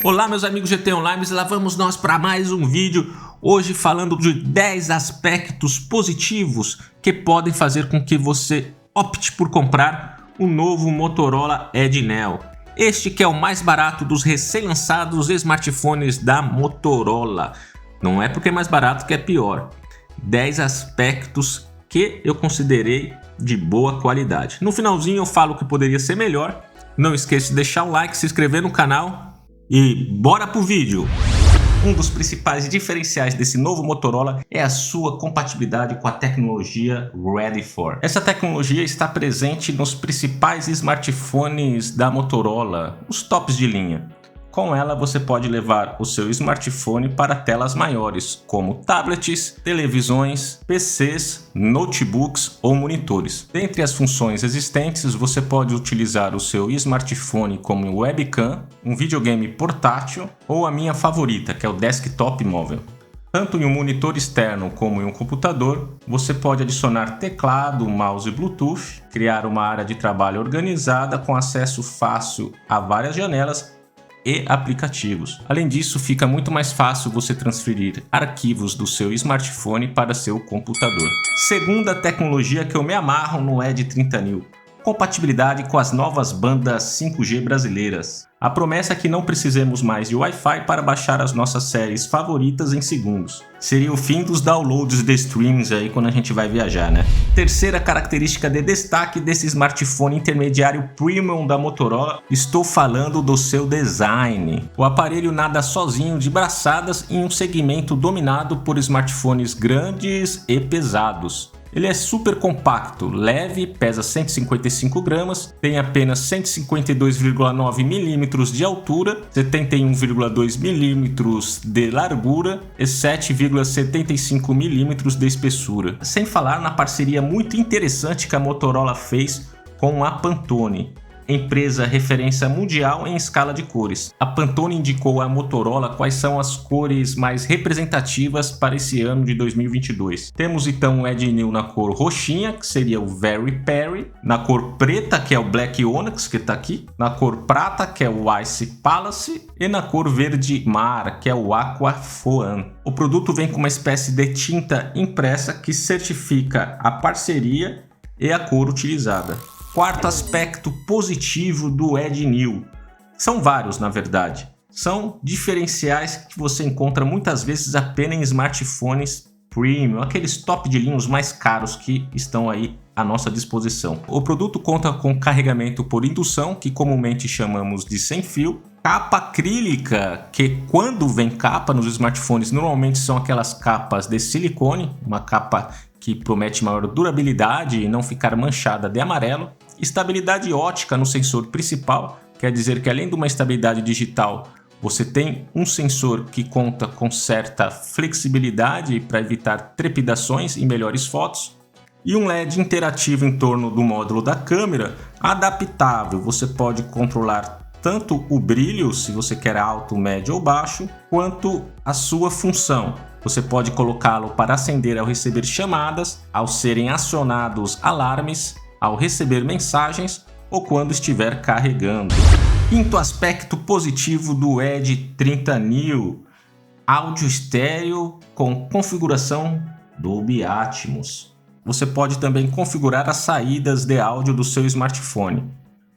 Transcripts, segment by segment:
Olá meus amigos GT Online, lá vamos nós para mais um vídeo, hoje falando de 10 aspectos positivos que podem fazer com que você opte por comprar o novo Motorola Edge Neo. Este que é o mais barato dos recém-lançados smartphones da Motorola. Não é porque é mais barato que é pior. 10 aspectos que eu considerei de boa qualidade. No finalzinho eu falo que poderia ser melhor. Não esqueça de deixar o like, se inscrever no canal e bora pro vídeo! Um dos principais diferenciais desse novo Motorola é a sua compatibilidade com a tecnologia Ready For. Essa tecnologia está presente nos principais smartphones da Motorola, os tops de linha. Com ela você pode levar o seu smartphone para telas maiores, como tablets, televisões, PCs, notebooks ou monitores. Dentre as funções existentes, você pode utilizar o seu smartphone como webcam, um videogame portátil ou a minha favorita, que é o desktop móvel. Tanto em um monitor externo como em um computador, você pode adicionar teclado, mouse e Bluetooth, criar uma área de trabalho organizada com acesso fácil a várias janelas e aplicativos. Além disso, fica muito mais fácil você transferir arquivos do seu smartphone para seu computador. Segunda tecnologia que eu me amarro no Edge 30 New: compatibilidade com as novas bandas 5G brasileiras. A promessa é que não precisemos mais de Wi-Fi para baixar as nossas séries favoritas em segundos. Seria o fim dos downloads de streams aí quando a gente vai viajar, né? Terceira característica de destaque desse smartphone intermediário premium da Motorola, estou falando do seu design. O aparelho nada sozinho de braçadas em um segmento dominado por smartphones grandes e pesados. Ele é super compacto, leve, pesa 155 gramas, tem apenas 152,9 mm de altura, 71,2 mm de largura e 7,75 mm de espessura. Sem falar na parceria muito interessante que a Motorola fez com a Pantone, empresa referência mundial em escala de cores. A Pantone indicou à Motorola quais são as cores mais representativas para esse ano de 2022. Temos então o Edge New na cor roxinha, que seria o Very Perry, na cor preta, que é o Black Onyx, que está aqui, na cor prata, que é o Ice Palace, e na cor verde mar, que é o Aqua Foam. O produto vem com uma espécie de tinta impressa que certifica a parceria e a cor utilizada. Quarto aspecto positivo do Edge New. São vários, na verdade. São diferenciais que você encontra muitas vezes apenas em smartphones premium, aqueles top de linha, os mais caros que estão aí à nossa disposição. O produto conta com carregamento por indução, que comumente chamamos de sem fio, capa acrílica, que quando vem capa nos smartphones normalmente são aquelas capas de silicone, uma capa que promete maior durabilidade e não ficar manchada de amarelo. Estabilidade ótica no sensor principal, quer dizer que além de uma estabilidade digital, você tem um sensor que conta com certa flexibilidade para evitar trepidações e melhores fotos. E um LED interativo em torno do módulo da câmera, adaptável. Você pode controlar tanto o brilho, se você quer alto, médio ou baixo, quanto a sua função. Você pode colocá-lo para acender ao receber chamadas, ao serem acionados alarmes, ao receber mensagens ou quando estiver carregando. Quinto aspecto positivo do Edge 30 New: áudio estéreo com configuração Dolby Atmos. Você pode também configurar as saídas de áudio do seu smartphone.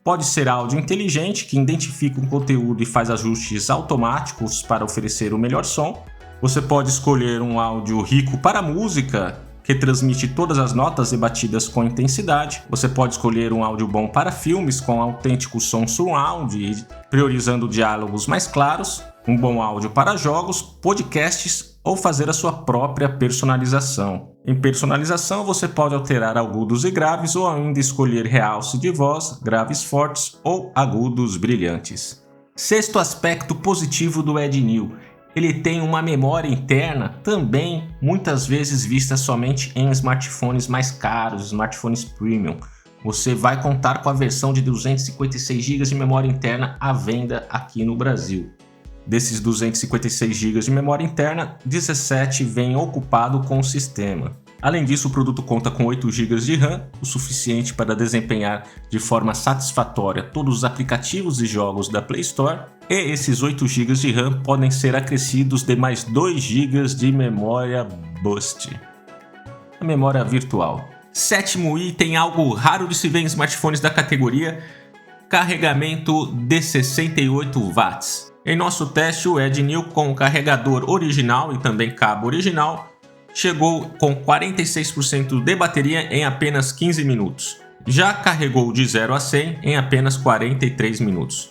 Pode ser áudio inteligente, que identifica um conteúdo e faz ajustes automáticos para oferecer o melhor som. Você pode escolher um áudio rico para música, que transmite todas as notas e batidas com intensidade. Você pode escolher um áudio bom para filmes com autêntico som surround, priorizando diálogos mais claros, um bom áudio para jogos, podcasts ou fazer a sua própria personalização. Em personalização você pode alterar agudos e graves ou ainda escolher realce de voz, graves fortes ou agudos brilhantes. Sexto aspecto positivo do Edge New: ele tem uma memória interna também muitas vezes vista somente em smartphones mais caros, smartphones premium. Você vai contar com a versão de 256 GB de memória interna à venda aqui no Brasil. Desses 256 GB de memória interna, 17 vem ocupado com o sistema. Além disso, o produto conta com 8 GB de RAM, o suficiente para desempenhar de forma satisfatória todos os aplicativos e jogos da Play Store. E esses 8 GB de RAM podem ser acrescidos de mais 2 GB de memória Boost, a memória virtual. Sétimo item, algo raro de se ver em smartphones da categoria: carregamento de 68 watts. Em nosso teste, o Edge New com o carregador original e também cabo original chegou com 46% de bateria em apenas 15 minutos. Já carregou de 0 a 100 em apenas 43 minutos.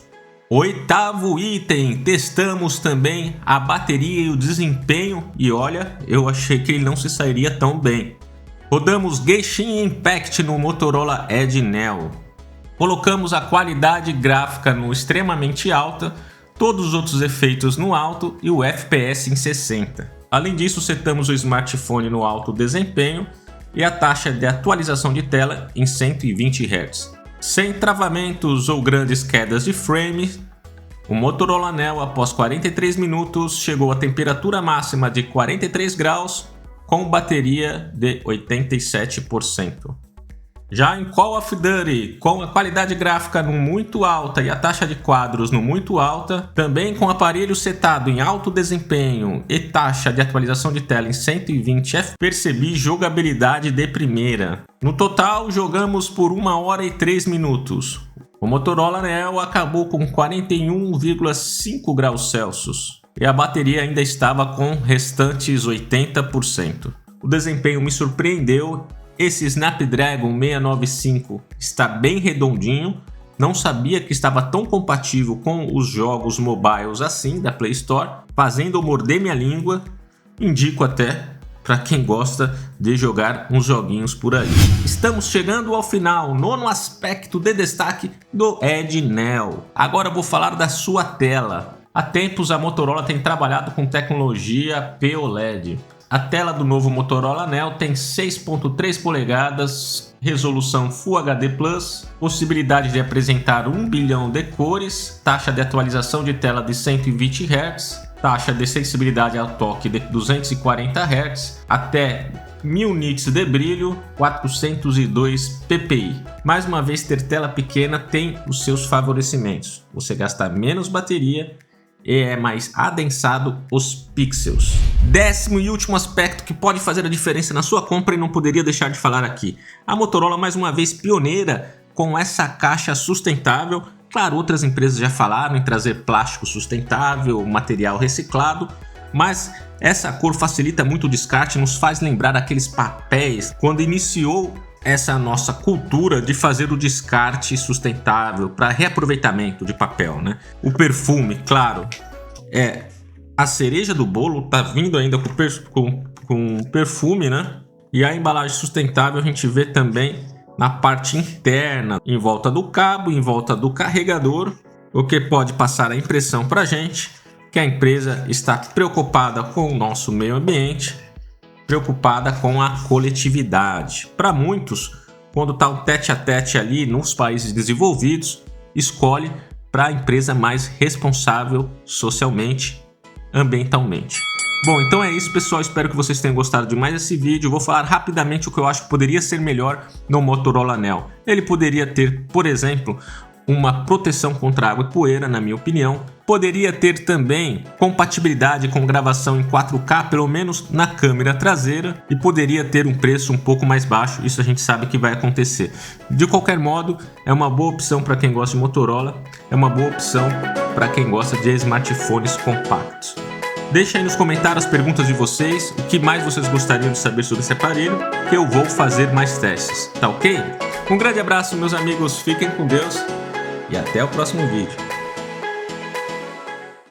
Oitavo item, testamos também a bateria e o desempenho e olha, eu achei que ele não se sairia tão bem. Rodamos Genshin Impact no Motorola Edge Neo. Colocamos a qualidade gráfica no extremamente alta, todos os outros efeitos no alto e o FPS em 60. Além disso, setamos o smartphone no alto desempenho e a taxa de atualização de tela em 120 Hz. Sem travamentos ou grandes quedas de frame, o Motorola Neo após 43 minutos chegou à temperatura máxima de 43 graus com bateria de 87%. Já em Call of Duty, com a qualidade gráfica no muito alta e a taxa de quadros no muito alta, também com o aparelho setado em alto desempenho e taxa de atualização de tela em 120 FPS, percebi jogabilidade de primeira. No total, jogamos por 1 hora e 3 minutos. O Motorola Neo acabou com 41,5 graus Celsius e a bateria ainda estava com restantes 80%. O desempenho me surpreendeu. Esse Snapdragon 695 está bem redondinho, não sabia que estava tão compatível com os jogos mobiles assim da Play Store, fazendo eu morder minha língua. Indico até para quem gosta de jogar uns joguinhos por aí. Estamos chegando ao final, nono aspecto de destaque do Edge Neo. Agora vou falar da sua tela. Há tempos a Motorola tem trabalhado com tecnologia POLED. A tela do novo Motorola Neo tem 6.3 polegadas, resolução Full HD+, possibilidade de apresentar 1 bilhão de cores, taxa de atualização de tela de 120 Hz, taxa de sensibilidade ao toque de 240 Hz, até 1000 nits de brilho, 402 ppi. Mais uma vez, ter tela pequena tem os seus favorecimentos. Você gasta menos bateria e é mais adensado os pixels. Décimo e último aspecto que pode fazer a diferença na sua compra e não poderia deixar de falar aqui. A Motorola mais uma vez pioneira com essa caixa sustentável. Claro, outras empresas já falaram em trazer plástico sustentável, material reciclado, mas essa cor facilita muito o descarte, nos faz lembrar aqueles papéis quando iniciou essa nossa cultura de fazer o descarte sustentável para reaproveitamento de papel, né? O perfume, claro, é a cereja do bolo, tá vindo ainda com perfume, né? E a embalagem sustentável a gente vê também na parte interna, em volta do cabo, em volta do carregador, o que pode passar a impressão para a gente que a empresa está preocupada com o nosso meio ambiente, preocupada com a coletividade. Para muitos, quando está um tete a tete ali nos países desenvolvidos, escolhe para a empresa mais responsável socialmente, ambientalmente. Bom, então é isso, pessoal. Espero que vocês tenham gostado de mais esse vídeo. Vou falar rapidamente o que eu acho que poderia ser melhor no Motorola Neo. Ele poderia ter, por exemplo, uma proteção contra água e poeira, na minha opinião. Poderia ter também compatibilidade com gravação em 4K, pelo menos na câmera traseira, e poderia ter um preço um pouco mais baixo, isso a gente sabe que vai acontecer. De qualquer modo, é uma boa opção para quem gosta de Motorola, é uma boa opção para quem gosta de smartphones compactos. Deixem aí nos comentários as perguntas de vocês, o que mais vocês gostariam de saber sobre esse aparelho, que eu vou fazer mais testes, tá ok? Um grande abraço, meus amigos, fiquem com Deus e até o próximo vídeo.